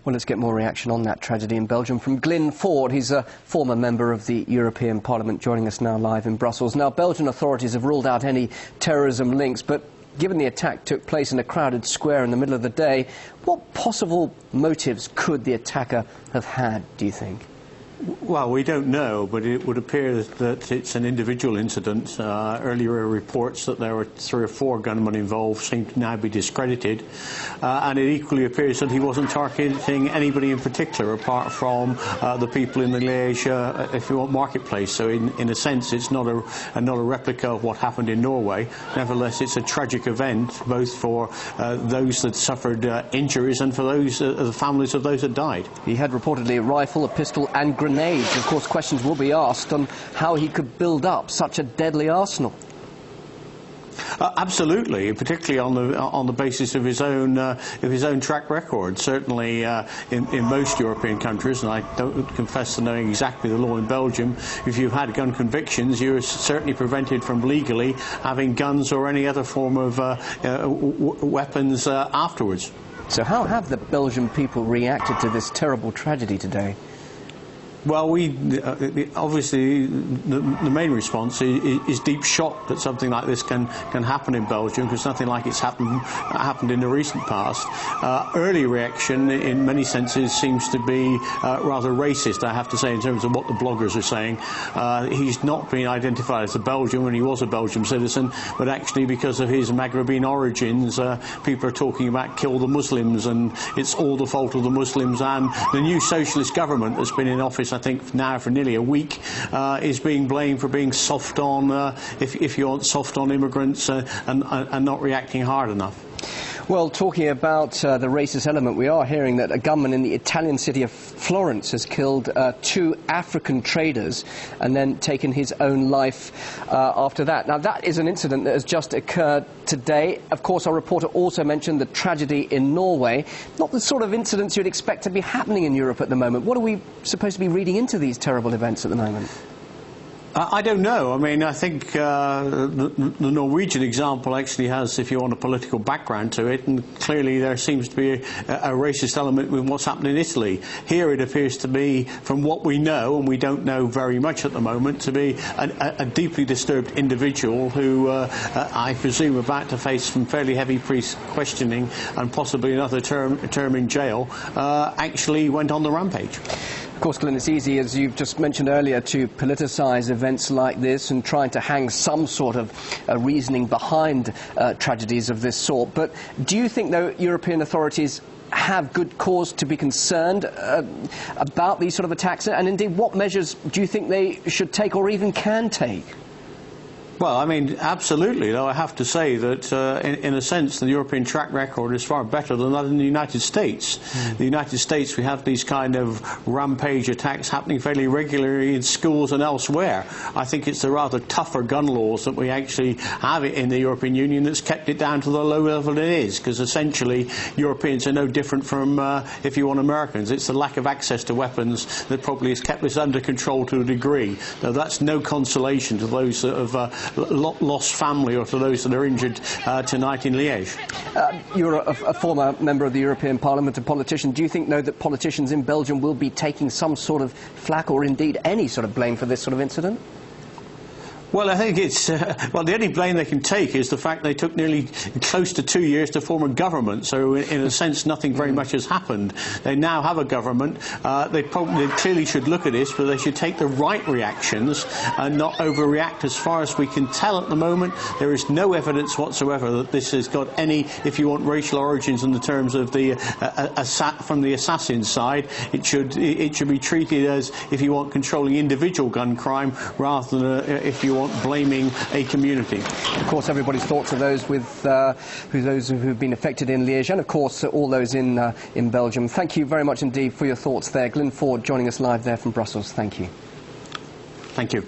Well, let's get more reaction on that tragedy in Belgium from Glyn Ford. He's a former member of the European Parliament, joining us now live in Brussels. Now, Belgian authorities have ruled out any terrorism links, but given the attack took place in a crowded square in the middle of the day, what possible motives could the attacker have had, do you think? Well, we don't know, but it would appear that it's an individual incident. Earlier reports that there were 3 or 4 gunmen involved seem to now be discredited. And it equally appears that he wasn't targeting anybody in particular, apart from the people in the Liège, if you want, marketplace. So in a sense, it's not a replica of what happened in Norway. Nevertheless, it's a tragic event, both for those that suffered injuries and for those the families of those that died. He had reportedly a rifle, a pistol and grenades. Of course, questions will be asked on how he could build up such a deadly arsenal. Absolutely, particularly on the basis of his own track record. Certainly, in most European countries, and I don't confess to knowing exactly the law in Belgium, if you've had gun convictions, you're certainly prevented from legally having guns or any other form of weapons afterwards. So, how have the Belgian people reacted to this terrible tragedy today? Well, obviously the main response is deep shock that something like this can happen in Belgium, because nothing like it's happened in the recent past. Early reaction, in many senses, seems to be rather racist, I have to say, in terms of what the bloggers are saying. He's not been identified as a Belgian when he was a Belgian citizen, but actually because of his Maghrebin origins, people are talking about kill the Muslims, and it's all the fault of the Muslims. And the new socialist government that's been in office, I think now for nearly a week, is being blamed for being soft on, if you want, soft on immigrants and not reacting hard enough. Well, talking about the racist element, we are hearing that a gunman in the Italian city of Florence has killed 2 African traders and then taken his own life after that. Now, that is an incident that has just occurred today. Of course, our reporter also mentioned the tragedy in Norway. Not the sort of incidents you'd expect to be happening in Europe at the moment. What are we supposed to be reading into these terrible events at the moment? I don't know. I mean, I think the Norwegian example actually has, if you want, a political background to it, and clearly there seems to be a racist element with what's happened in Italy. Here it appears to be, from what we know, and we don't know very much at the moment, to be a deeply disturbed individual who, I presume, about to face some fairly heavy police questioning and possibly another term in jail, actually went on the rampage. Of course, Glyn, it's easy, as you've just mentioned earlier, to politicise events like this and trying to hang some sort of reasoning behind tragedies of this sort. But do you think, though, European authorities have good cause to be concerned about these sort of attacks? And indeed, what measures do you think they should take or even can take? Well, I mean, absolutely, though I have to say that, in a sense, the European track record is far better than that in the United States. The United States, we have these kind of rampage attacks happening fairly regularly in schools and elsewhere. I think it's the rather tougher gun laws that we actually have in the European Union that's kept it down to the low level it is, because essentially Europeans are no different from, if you want, Americans. It's the lack of access to weapons that probably has kept this under control to a degree. Now, that's no consolation to those that have lost family or to those that are injured tonight in Liège. You're a former member of the European Parliament, a politician. Do you think, though, that politicians in Belgium will be taking some sort of flack or indeed any sort of blame for this sort of incident? Well, I think it's, well, the only blame they can take is the fact they took nearly close to 2 years to form a government. So, in a sense, nothing very much has happened. They now have a government. They clearly should look at this, but they should take the right reactions and not overreact. As far as we can tell at the moment, there is no evidence whatsoever that this has got any, if you want, racial origins in the terms of the from the assassin side. It should be treated as, if you want, controlling individual gun crime rather than, if you want, blaming a community. Of course, everybody's thoughts are those with those who've been affected in Liège, and of course all those in Belgium. Thank you very much indeed for your thoughts there. Glyn Ford joining us live there from Brussels. Thank you. Thank you.